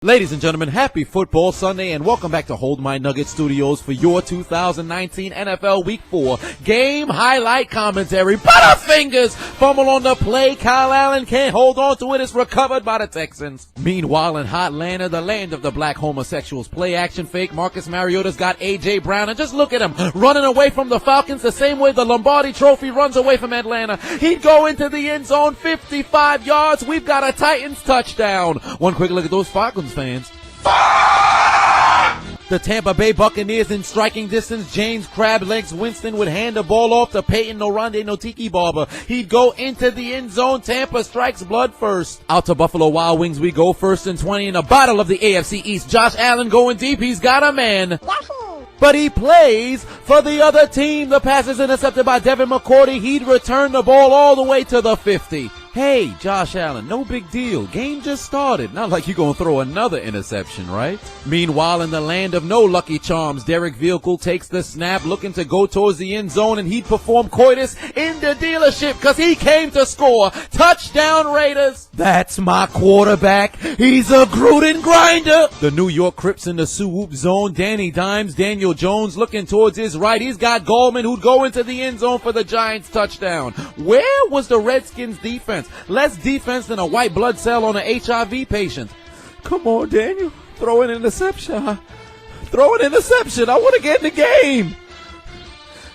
Ladies and gentlemen, happy Football Sunday and welcome back to Hold My Nugget Studios for your 2019 NFL Week 4 game highlight commentary. Butterfingers fumble on the play. Kyle Allen can't hold on to it. It's recovered by the Texans. Meanwhile, in Hotlanta, the land of the black homosexuals, play action fake. Marcus Mariota's got A.J. Brown, and just look at him running away from the Falcons the same way the Lombardi Trophy runs away from Atlanta. He'd go into the end zone, 55 yards. We've got a Titans touchdown. One quick look at those Falcons fans. The Tampa Bay Buccaneers in striking distance. James Crab Legs Winston would hand the ball off to Peyton Norande Notiki Barber. He'd go into the end zone. Tampa strikes blood first. Out to Buffalo Wild Wings we go, 1st and 20 in a battle of the AFC East. Josh Allen going deep. He's got a man. Yahoo! But he plays for the other team. The pass is intercepted by Devin McCourty. He'd return the ball all the way to the 50. Hey, Josh Allen, no big deal. Game just started. Not like you're going to throw another interception, right? Meanwhile, in the land of no lucky charms, Derek Vehicle takes the snap, looking to go towards the end zone, and he'd perform coitus in the dealership because he came to score. Touchdown, Raiders. That's my quarterback. He's a Gruden grinder. The New York Crips in the swoop zone. Danny Dimes, Daniel Jones looking towards his right. He's got Gallman who'd go into the end zone for the Giants touchdown. Where was the Redskins defense? Less defense than a white blood cell on an HIV patient. Come on, Daniel. Throw an interception. Throw an interception. I want to get in the game.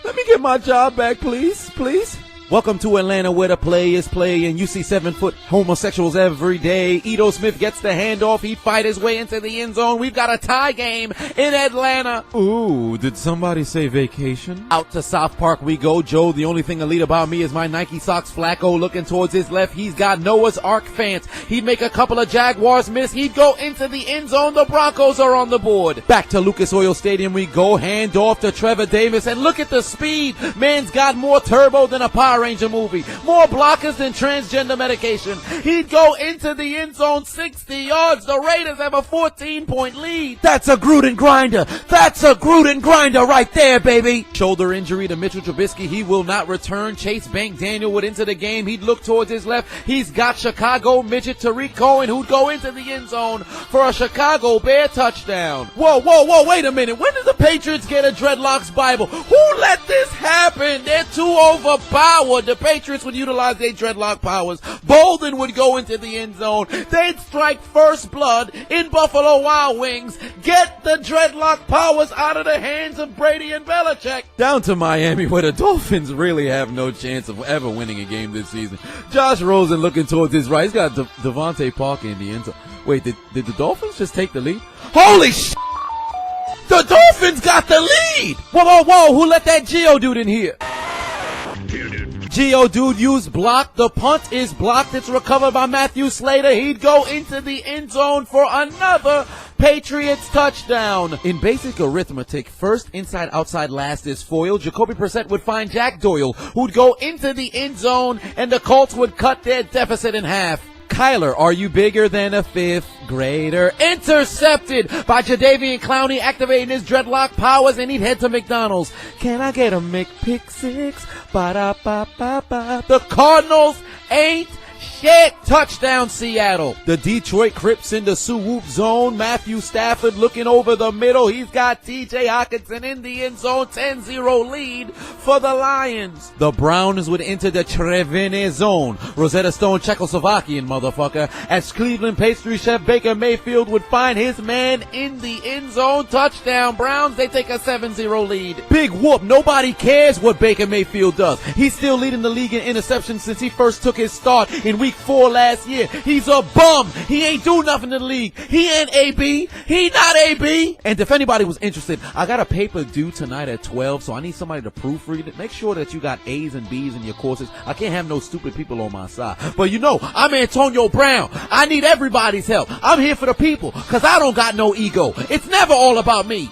Let me get my job back, please. Please. Welcome to Atlanta, where the players play and you see 7-foot homosexuals every day. Ito Smith gets the handoff. He'd fight his way into the end zone. We've got a tie game in Atlanta. Ooh, did somebody say vacation? Out to South Park we go. Joe, the only thing elite about me is my Nike socks. Flacco looking towards his left. He's got Noah's Ark fans. He'd make a couple of Jaguars miss. He'd go into the end zone. The Broncos are on the board. Back to Lucas Oil Stadium we go. Handoff to Trevor Davis. And look at the speed. Man's got more turbo than a Power Ranger movie. More blockers than transgender medication. He'd go into the end zone, 60 yards. The Raiders have a 14-point lead. That's a Gruden grinder. That's a Gruden grinder right there, baby. Shoulder injury to Mitchell Trubisky. He will not return. Chase Bank Daniel would enter the game. He'd look towards his left. He's got Chicago midget Tariq Cohen who'd go into the end zone for a Chicago Bear touchdown. Whoa, wait a minute. When did the Patriots get a Dreadlocks Bible? Who let this happen? They're too overpowered. The Patriots would utilize their dreadlock powers. Bolden would go into the end zone. They'd strike first blood in Buffalo Wild Wings. Get the dreadlock powers out of the hands of Brady and Belichick. Down to Miami, where the Dolphins really have no chance of ever winning a game this season. Josh Rosen looking towards his right. He's got Devontae Parker in the end zone. Wait, did the Dolphins just take the lead? Holy shit! The Dolphins got the lead! Whoa, who let that Geodude in here? Geodude used block. The punt is blocked. It's recovered by Matthew Slater. He'd go into the end zone for another Patriots touchdown. In basic arithmetic, first, inside, outside, last is foil. Jacoby Brissett would find Jack Doyle, who'd go into the end zone, and the Colts would cut their deficit in half. Kyler, are you bigger than a 5th grader? Intercepted by Jadeveon Clowney, activating his dreadlock powers, and he'd head to McDonald's. Can I get a McPick-6? Ba-da-ba-ba-ba. The Cardinals ain't shit. Touchdown, Seattle. The Detroit Crips in the swoop zone. Matthew Stafford looking over the middle. He's got TJ Hockenson in the end zone. 10-0 lead for the Lions. The Browns would enter the Trevene zone. Rosetta Stone, Czechoslovakian motherfucker. As Cleveland pastry chef Baker Mayfield would find his man in the end zone. Touchdown, Browns. They take a 7-0 lead. Big whoop. Nobody cares what Baker Mayfield does. He's still leading the league in interceptions since he first took his start in week 4 last year. He's a bum. He ain't do nothing in the league. He ain't AB. He not AB. And if anybody was interested, I got a paper due tonight at 12, so I need somebody to proofread it. Make sure that you got A's and B's in your courses. I can't have no stupid people on my side. But you know, I'm Antonio Brown. I need everybody's help. I'm here for the people, because I don't got no ego. It's never all about me.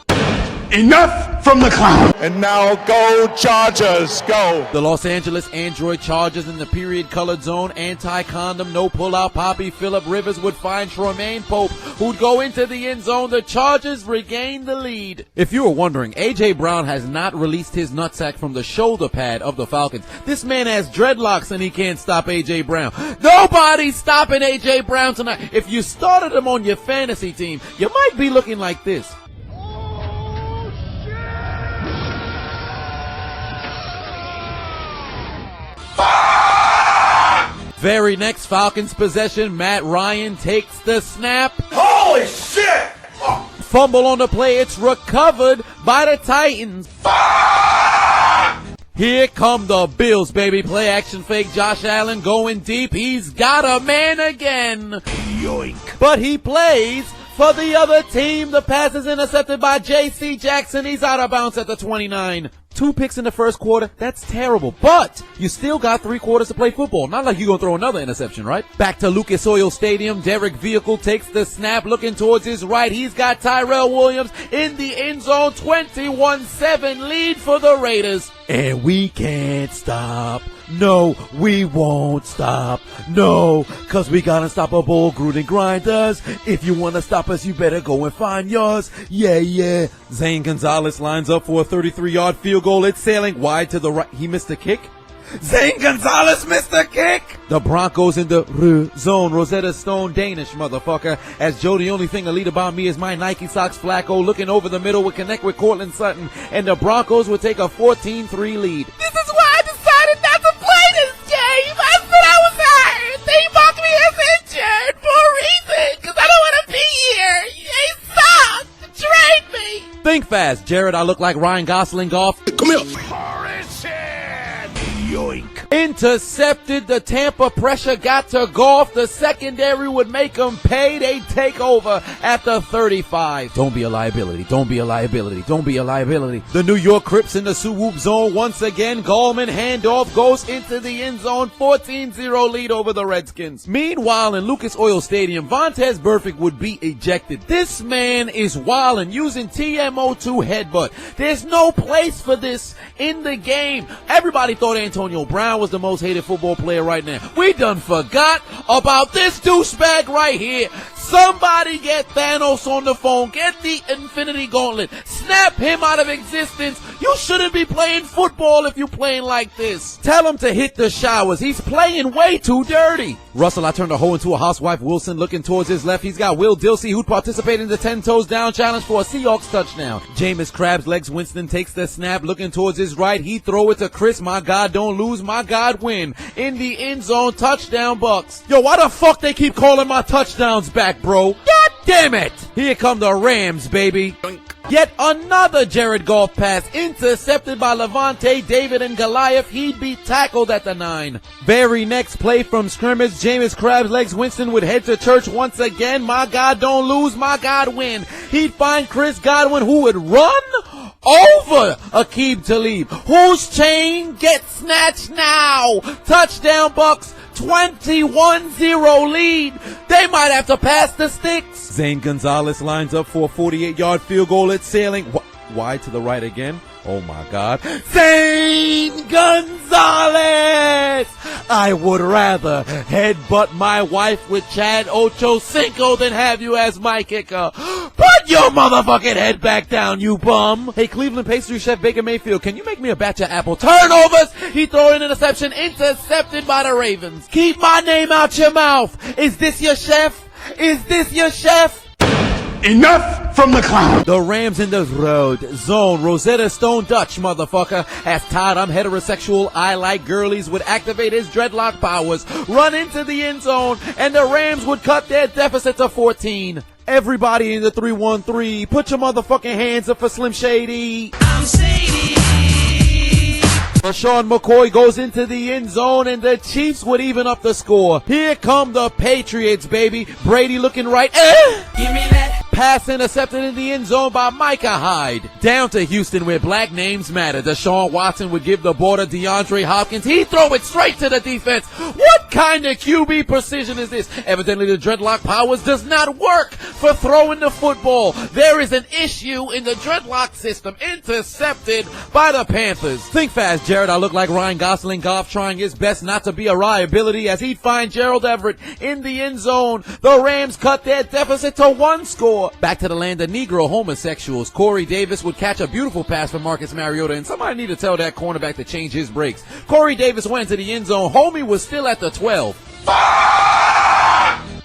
Enough from the clown. And now go Chargers, go. The Los Angeles Android Chargers in the period-colored zone, anti-condom, no pull-out. Poppy Phillip Rivers would find Tremaine Pope, who'd go into the end zone. The Chargers regain the lead. If you were wondering, A.J. Brown has not released his nutsack from the shoulder pad of the Falcons. This man has dreadlocks and he can't stop A.J. Brown. Nobody's stopping A.J. Brown tonight. If you started him on your fantasy team, you might be looking like this. Very next Falcons possession, Matt Ryan takes the snap. Holy shit! Fumble on the play, it's recovered by the Titans. Here come the Bills, baby. Play action fake, Josh Allen going deep. He's got a man again. Yoink. But he plays for the other team. The pass is intercepted by J.C. Jackson. He's out of bounds at the 29. 2 picks in the first quarter, that's terrible. But you still got 3 quarters to play football. Not like you're going to throw another interception, right? Back to Lucas Oil Stadium. Derek Vehicle takes the snap, looking towards his right. He's got Tyrell Williams in the end zone. 21-7 lead for the Raiders. And we can't stop. No, we won't stop. No, cause we got unstoppable Gruden grinders. If you wanna stop us, you better go and find yours. Yeah, yeah. Zane Gonzalez lines up for a 33-yard field goal. It's sailing wide to the right. He missed the kick. Zane Gonzalez missed the kick. The Broncos in the zone. Rosetta Stone Danish, motherfucker. As Joe, the only thing elite about me is my Nike socks. Flacco looking over the middle would connect with Cortland Sutton, and the Broncos would take a 14-3 lead. This is why I decided not to play this game. I said I was hurt. They marked me as injured for a reason, because I don't want to be here. They suck. Trade me. Think fast, Jared. I look like Ryan Gosling golf. Come here. Yoink. Intercepted. The Tampa pressure got to Goff. The secondary would make them pay. They take over at the 35. Don't be a liability. Don't be a liability. Don't be a liability. The New York Crips in the swoop zone once again. Gallman handoff goes into the end zone. 14-0 lead over the Redskins. Meanwhile, in Lucas Oil Stadium, Vontaze Burfict would be ejected. This man is wildin', using TMO2 headbutt. There's no place for this in the game. Everybody thought Antonio Brown was the most hated football player right now. We done forgot about this douchebag right here. Somebody get Thanos on the phone. Get the Infinity Gauntlet. Snap him out of existence. You shouldn't be playing football if you're playing like this. Tell him to hit the showers. He's playing way too dirty. Russell, I turned a hoe into a housewife. Wilson looking towards his left. He's got Will Dilsey, who'd participate in the 10 toes down challenge for a Seahawks touchdown. Jameis Krabs legs Winston takes the snap, looking towards his right. He throw it to Chris. My God, don't lose. My God, win. In the end zone, touchdown Bucks. Yo, why the fuck they keep calling my touchdowns back, bro? God damn it. Here come the Rams, baby. Yet another Jared Goff pass intercepted by Levante David and Goliath. He'd be tackled at the 9. Very next play from scrimmage, Jameis Krabs legs Winston would head to church once again. My God, don't lose. My God, win. He'd find Chris Godwin, who would run over Aqib Talib, whose chain gets snatched now. Touchdown Bucks. 21-0 lead. They might have to pass the sticks. Zane Gonzalez lines up for a 48-yard field goal. It's sailing wide to the right again. Oh my God. Zane Gonzalez! I would rather headbutt my wife with Chad Ochocinco than have you as my kicker. Put your motherfucking head back down, you bum. Hey, Cleveland pastry chef Baker Mayfield, can you make me a batch of apple turnovers? He throw an interception, intercepted by the Ravens. Keep my name out your mouth. Is this your chef? Is this your chef? Enough from the clown. The Rams in the road zone. Rosetta Stone Dutch, motherfucker. As Todd, I'm heterosexual, I like girlies, would activate his dreadlock powers, run into the end zone, and the Rams would cut their deficit to 14. Everybody in the 3-1-3, put your motherfucking hands up for Slim Shady. I'm Shady. Rashawn McCoy goes into the end zone, and the Chiefs would even up the score. Here come the Patriots, baby. Brady looking right. Give me that. Pass intercepted in the end zone by Micah Hyde. Down to Houston where black names matter. Deshaun Watson would give the ball to DeAndre Hopkins. He'd throw it straight to the defense. What kind of QB precision is this? Evidently the dreadlock powers does not work for throwing the football. There is an issue in the dreadlock system. Intercepted by the Panthers. Think fast, Jared. I look like Ryan Gosling golf trying his best not to be a liability as he'd find Gerald Everett in the end zone. The Rams cut their deficit to 1 score. Back to the land of Negro homosexuals. Corey Davis would catch a beautiful pass from Marcus Mariota, and somebody need to tell that cornerback to change his brakes. Corey Davis went to the end zone. Homie was still at the 12.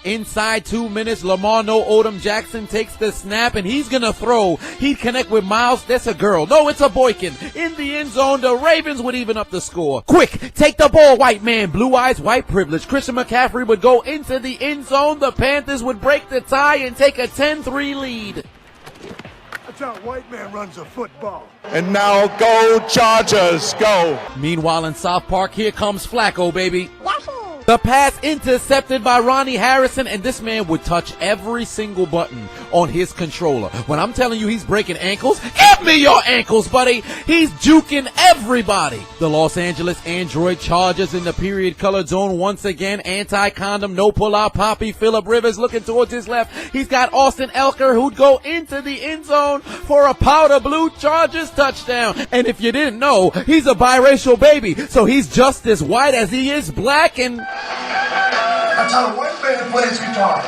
Inside 2 minutes, Lamar No Odom Jackson takes the snap and he's gonna throw. He'd connect with Miles. That's a girl. No, it's a boykin. In the end zone, the Ravens would even up the score. Quick, take the ball, white man. Blue eyes, white privilege. Christian McCaffrey would go into the end zone. The Panthers would break the tie and take a 10-3 lead. That's how a white man runs a football. And now go Chargers, go. Meanwhile in South Park, here comes Flacco, baby. The pass intercepted by Ronnie Harrison, and this man would touch every single button on his controller. When I'm telling you he's breaking ankles, give me your ankles, buddy. He's juking everybody. The Los Angeles Android Chargers in the period colored zone once again. Anti-condom, no pull-out Poppy. Phillip Rivers looking towards his left. He's got Austin Elker who'd go into the end zone for a powder blue Chargers touchdown. And if you didn't know, he's a biracial baby, so he's just as white as he is black and... That's how a white man plays guitar.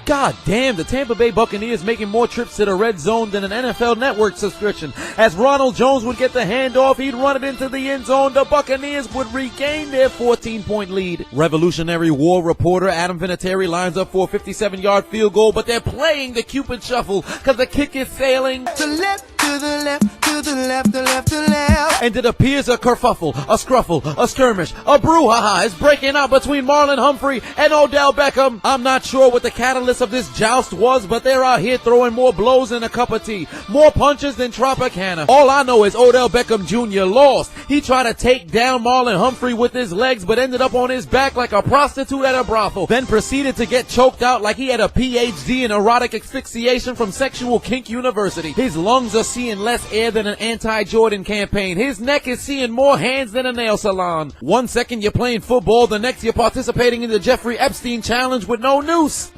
God damn, the Tampa Bay Buccaneers making more trips to the red zone than an NFL Network subscription. As Ronald Jones would get the handoff, he'd run it into the end zone. The Buccaneers would regain their 14-point lead. Revolutionary War reporter Adam Vinatieri lines up for a 57-yard field goal, but they're playing the Cupid Shuffle because the kick is sailing To left, to the left, to the left, to left, to left. and it appears a kerfuffle, a scruffle, a skirmish, a brouhaha is breaking out between Marlon Humphrey and Odell Beckham. I'm not sure what the catalyst of this joust was, but they're out here throwing more blows than a cup of tea, more punches than Tropicana. All I know is Odell Beckham Jr. lost. He tried to take down Marlon Humphrey with his legs, but ended up on his back like a prostitute at a brothel, then proceeded to get choked out like he had a PhD in erotic asphyxiation from Sexual Kink University. His lungs are seeing less air than an anti-Jordan campaign. His neck is seeing more hands than a nail salon. 1 second you're playing football, the next you're participating in the Jeffrey Epstein challenge with no noose.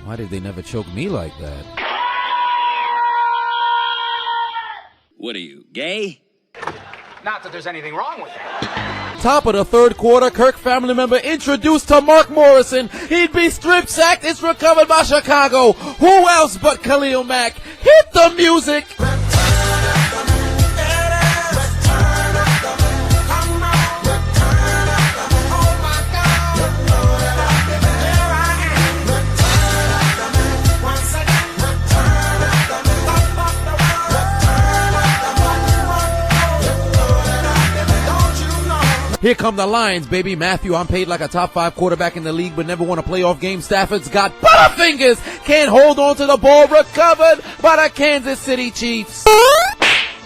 Why did they never choke me like that? What are you, gay? Not that there's anything wrong with that. Top of the third quarter, Kirk family member introduced to Mark Morrison. He'd be strip sacked. It's recovered by Chicago. Who else but Khalil Mack? Hit the music. Here come the Lions, baby. Matthew, I'm paid like a top 5 quarterback in the league, but never won a playoff game. Stafford's got butterfingers. Can't hold on to the ball. Recovered by the Kansas City Chiefs.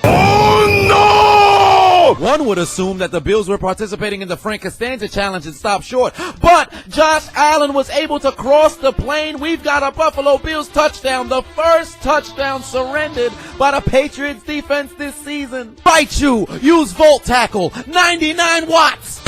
Oh no! One would assume that the Bills were participating in the Frank Costanza challenge and stopped short, but Josh Allen was able to cross the plane. We've got a Buffalo Bills touchdown, the first touchdown surrendered by the Patriots defense this season. Right shoe, use Volt Tackle, 99 watts.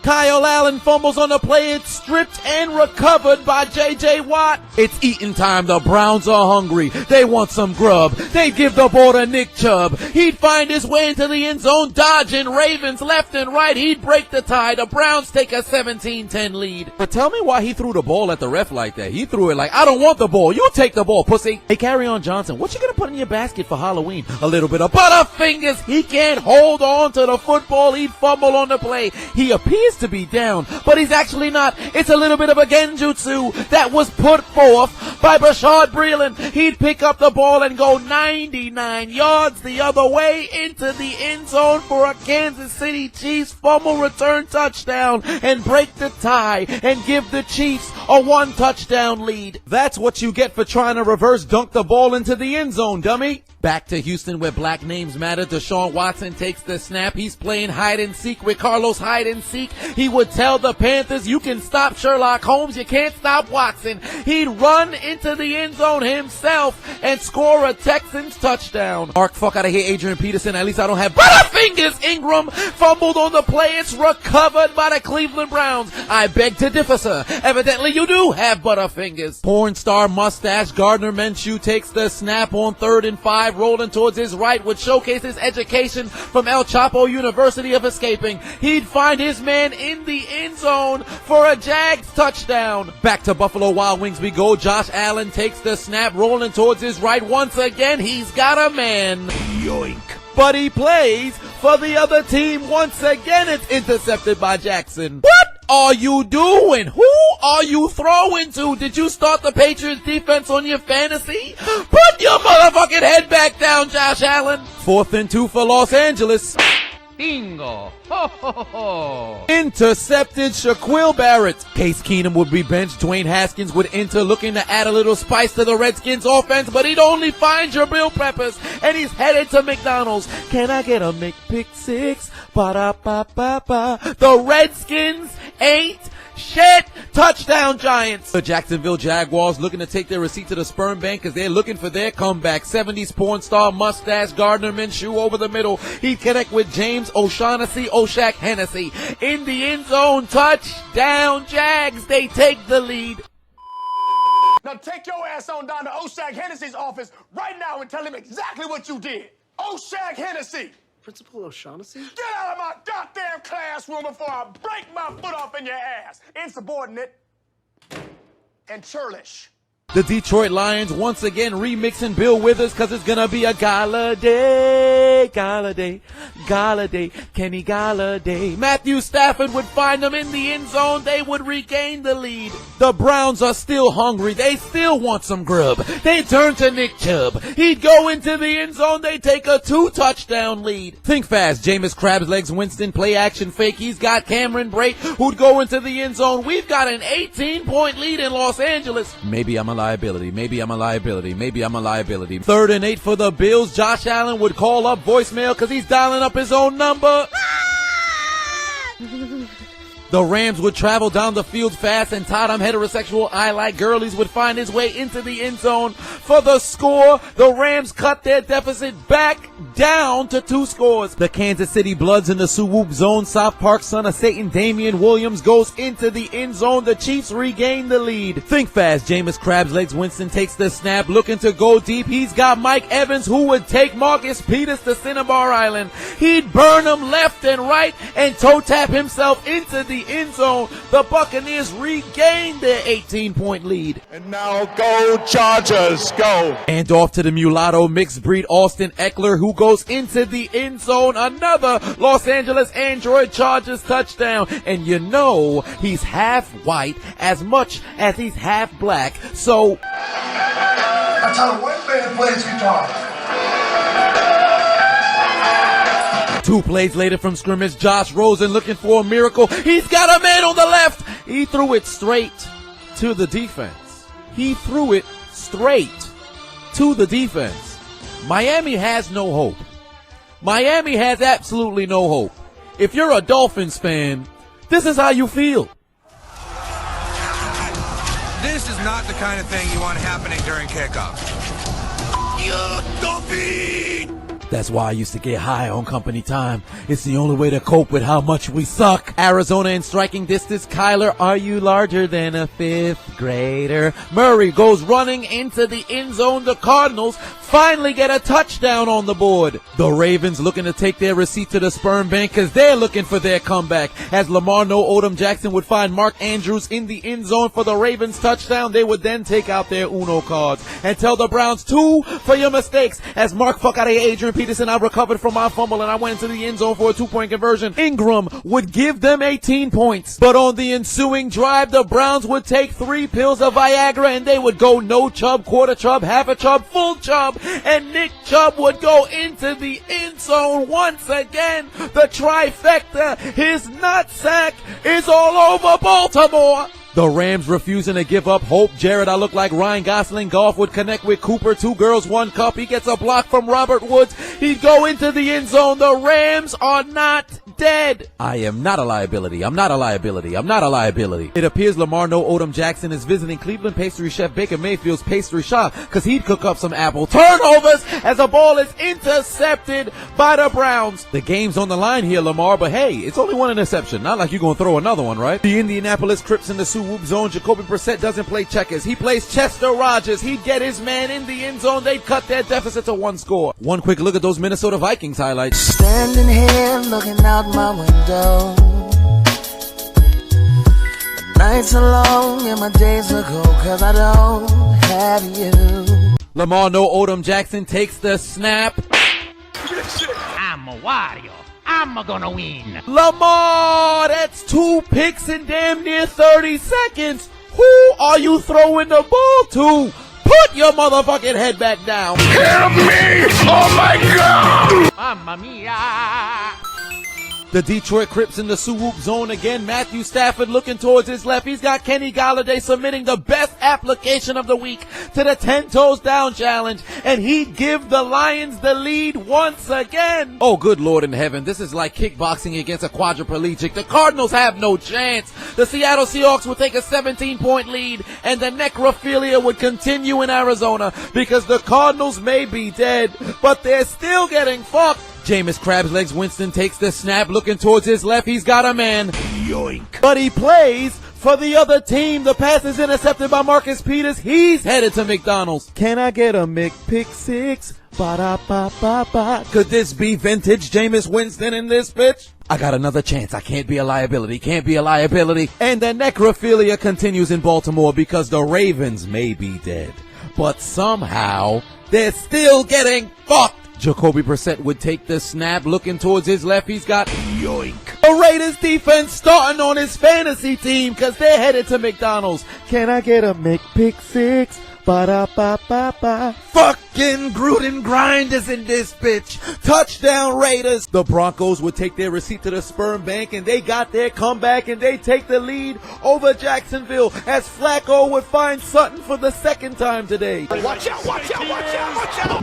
Kyle Allen fumbles on the play. It's stripped and recovered by J.J. Watt. It's eating time. The Browns are hungry. They want some grub. They give the ball to Nick Chubb. He'd find his way into the end zone, dodging Ravens left and right. He'd break the tie. The Browns take a 17-10 lead. But tell me why he threw the ball at the ref like that. He threw it like, I don't want the ball. You take the ball, pussy. Hey, Carry-On Johnson, what you gonna put in your basket for Halloween? A little bit of butterfingers. He can't hold on to the football. He'd fumble on the play. He appears to be down, but he's actually not. It's a little bit of a genjutsu that was put forth by Bashaud Breeland. He'd pick up the ball and go 99 yards the other way into the end zone for a Kansas City Chiefs fumble return touchdown and break the tie and give the Chiefs a 1-touchdown lead. That's what you get for trying to reverse dunk the ball into the end zone, dummy. Back to Houston where black names matter. Deshaun Watson takes the snap. He's playing hide and seek with Carlos hide and seek. He would tell the Panthers, you can stop Sherlock Holmes, you can't stop Watson. He'd run into the end zone himself and score a Texans touchdown. Mark, fuck out of here, Adrian Peterson. At least I don't have Butterfingers. Ingram fumbled on the play. It's recovered by the Cleveland Browns. I beg to differ, sir. Evidently you do have Butterfingers. Porn star mustache Gardner Minshew takes the snap on 3rd and 5, rolling towards his right, would showcase his education from El Chapo University of Escaping. He'd find his man in the end zone for a Jags touchdown. Back to Buffalo Wild Wings we go. Josh Allen takes the snap, rolling towards his right. Once again, he's got a man. Yoink. But he plays for the other team. Once again, it's intercepted by Jackson. What are you doing? Who are you throwing to? Did you start the Patriots defense on your fantasy? Put your motherfucking head back down, Josh Allen. 4th and 2 for Los Angeles. Bingo. Ho, ho, ho. Intercepted Shaquille Barrett. Case Keenum would be benched. Dwayne Haskins would enter looking to add a little spice to the Redskins offense, but he'd only find Jabril Peppers, and he's headed to McDonald's. Can I get a McPick-6? Ba-da-ba-ba-ba. The Redskins ain't shit. Touchdown Giants. The Jacksonville Jaguars looking to take their receipt to the sperm bank because they're looking for their comeback. 70s porn star mustache Gardner Minshew over the middle. He'd connect with James O'Shaughnessy O'Shaq Hennessy. In the end zone, touchdown Jags. They take the lead. Now take your ass on down to O'Shaq Hennessy's office right now and tell him exactly what you did. O'Shaq Hennessy. Principal O'Shaughnessy? Get out of my goddamn classroom before I break my foot off in your ass. Insubordinate and churlish. The Detroit Lions once again remixing Bill Withers because it's going to be a gala day, Kenny Galladay. Matthew Stafford would find them in the end zone. They would regain the lead. The Browns are still hungry. They still want some grub. They turn to Nick Chubb. He'd go into the end zone. They take a 2-touchdown lead. Think fast. Jameis Krabs Legs Winston play action fake. He's got Cameron Brate who'd go into the end zone. We've got an 18-point lead in Los Angeles. Maybe I'm a liability. 3rd and 8 for the Bills. Josh Allen would call up voicemail because he's dialing up his own number. The Rams would travel down the field fast, and Totem heterosexual I like girlies would find his way into the end zone for the score. The Rams cut their deficit back down to 2 scores. The Kansas City Bloods in the swoop zone. South Park son of Satan Damian Williams goes into the end zone. The Chiefs regain the lead. Think fast. Jameis Krabs Legs Winston takes the snap, looking to go deep. He's got Mike Evans who would take Marcus Peters to Cinnabar Island. He'd burn him left and right and toe tap himself into the end zone. The Buccaneers regained their 18-point lead. And now go Chargers, go. And off to the mulatto mixed breed Austin Eckler who goes into the end zone. Another Los Angeles Android Chargers touchdown. And you know he's half white as much as he's half black. So That's how a white man plays guitar. 2 plays later from scrimmage, Josh Rosen looking for a miracle. He's got a man on the left. He threw it straight to the defense. Miami has no hope. Miami has absolutely no hope. If you're a Dolphins fan, this is how you feel. This is not the kind of thing you want happening during kickoff. That's why I used to get high on company time. It's the only way to cope with how much we suck. Arizona in striking distance. Kyler, are you larger than a 5th grader? Murray goes running into the end zone. The Cardinals finally get a touchdown on the board. The Ravens looking to take their receipt to the sperm bank because they're looking for their comeback. As Lamar No Odom Jackson would find Mark Andrews in the end zone for the Ravens touchdown, they would then take out their Uno cards and tell the Browns 2 for your mistakes. As Mark fuck out of here, Adrian Peterson, I recovered from my fumble and I went into the end zone for a 2-point conversion. Ingram would give them 18 points. But on the ensuing drive, the Browns would take 3 pills of Viagra and they would go no Chubb, quarter Chubb, half a Chubb, full Chubb. And Nick Chubb would go into the end zone once again. The trifecta, his nutsack is all over Baltimore. The Rams refusing to give up hope. Jared, I look like Ryan Gosling. Goff would connect with Cooper. 2 girls, 1 cup. He gets a block from Robert Woods. He'd go into the end zone. The Rams are not dead. I am not a liability. I'm not a liability. I'm not a liability. It appears Lamar No Odom Jackson is visiting Cleveland pastry chef Baker Mayfield's pastry shop because he'd cook up some apple turnovers as a ball is intercepted by the Browns. The game's on the line here, Lamar, but hey, it's only 1 interception. Not like you're going to throw another one, right? The Indianapolis Crips in the Sioux zone. Jacoby Brissett doesn't play checkers. He plays Chester Rogers. He'd get his man in the end zone. They'd cut their deficit to 1 score. One quick look at those Minnesota Vikings highlights. Standing here looking out my window. My nights are long and my days are cold 'cause I don't have you. Lamar No Odom Jackson takes the snap. I'm a Wario. I'm gonna win. Lamar, that's 2 picks in damn near 30 seconds. Who are you throwing the ball to? Put your motherfucking head back down. Help me! Oh my God! Mamma mia. The Detroit Crips in the Sioux zone again. Matthew Stafford looking towards his left. He's got Kenny Golladay submitting the best application of the week to the 10 toes down challenge, and he'd give the Lions the lead once again. Oh, good Lord in heaven. This is like kickboxing against a quadriplegic. The Cardinals have no chance. The Seattle Seahawks would take a 17-point lead, and the necrophilia would continue in Arizona because the Cardinals may be dead, but they're still getting fucked. Jameis Krabs Legs Winston takes the snap, looking towards his left. He's got a man. Yoink. But he plays for the other team. The pass is intercepted by Marcus Peters. He's headed to McDonald's. Can I get a McPick-6? Ba-da-ba-ba-ba. Could this be vintage Jameis Winston in this pitch? I got another chance. I can't be a liability. Can't be a liability. And the necrophilia continues in Baltimore because the Ravens may be dead, but somehow they're still getting fucked. Jacoby Brissett would take the snap, looking towards his left. He's got yoink. The Raiders defense starting on his fantasy team because they're headed to McDonald's. Can I get a McPick-6? Ba-da-ba-ba-ba. Fucking Gruden grinders in this bitch. Touchdown Raiders. The Broncos would take their receipt to the sperm bank, and they got their comeback, and they take the lead over Jacksonville as Flacco would find Sutton for the 2nd time today. Watch out, watch out, watch out, watch out.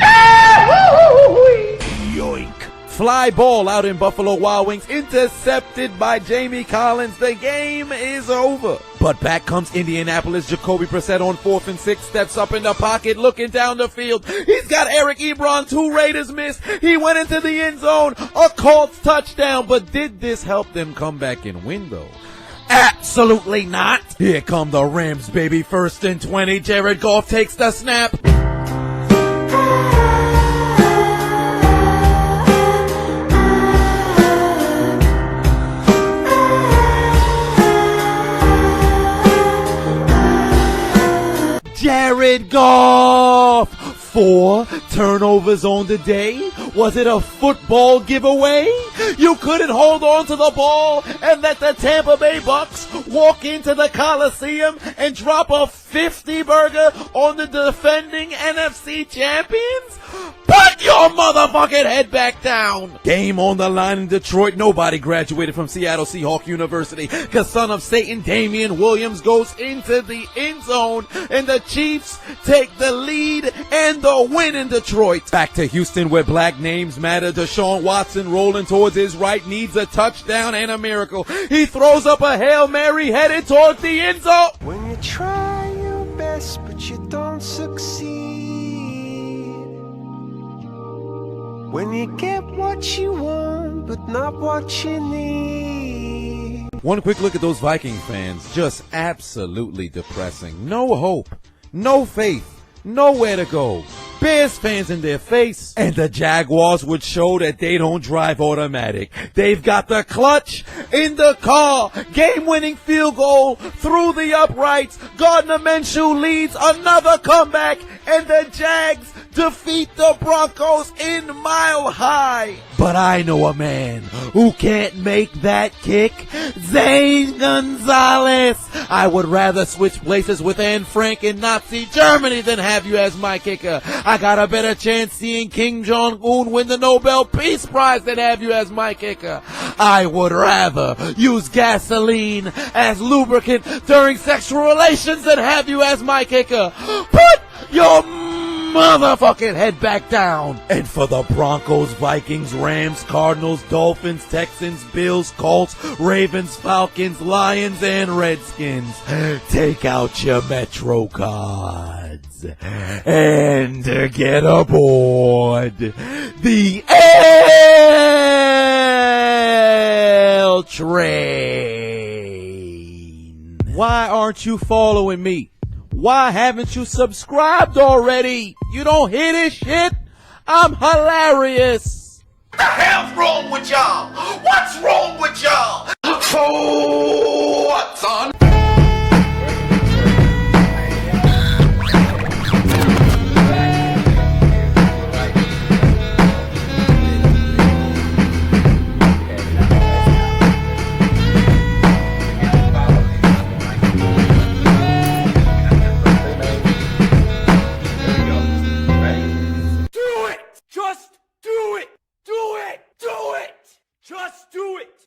Yoink. Fly ball out in Buffalo Wild Wings, intercepted by Jamie Collins. The game is over. But back comes Indianapolis. Jacoby Brissett on 4th and 6, steps up in the pocket, looking down the field. He's got Eric Ebron. 2 Raiders missed. He went into the end zone. A Colts touchdown. But did this help them come back and win, though? Absolutely not. Here come the Rams, baby. 1st and 20. Jared Goff takes the snap. Jared Goff! 4 turnovers on the day? Was it a football giveaway? You couldn't hold on to the ball and let the Tampa Bay Bucks walk into the Coliseum and drop a 50 burger on the defending NFC champions? Put your motherfucking head back down! Game on the line in Detroit. Nobody graduated from Seattle Seahawk University because son of Satan Damian Williams goes into the end zone and the Chiefs take the lead and the win in Detroit. Back to Houston where black names matter. Deshaun Watson rolling towards his right needs a touchdown and a miracle. He throws up a Hail Mary headed towards the end zone. When you try your best but you don't succeed, when you get what you want but not what you need. One quick look at those Viking fans. Just absolutely depressing. No hope. No faith. Nowhere to go. Bears fans in their face. And the Jaguars would show that they don't drive automatic. They've got the clutch in the car. Game-winning field goal through the uprights. Gardner Minshew leads another comeback. And the Jags defeat the Broncos in Mile High. But I know a man who can't make that kick. Zane Gonzalez. I would rather switch places with Anne Frank in Nazi Germany than have you as my kicker. I got a better chance seeing Kim Jong-un win the Nobel Peace Prize than have you as my kicker. I would rather use gasoline as lubricant during sexual relations than have you as my kicker. Put your motherfucking head back down. And for the Broncos, Vikings, Rams, Cardinals, Dolphins, Texans, Bills, Colts, Ravens, Falcons, Lions, and Redskins, take out your Metro cards and get aboard the L train. Why aren't you following me? Why haven't you subscribed already? You don't hear this shit? I'm hilarious. What the hell's wrong with y'all? What's wrong with y'all? So what, son? Just do it! Do it! Do it! Just do it!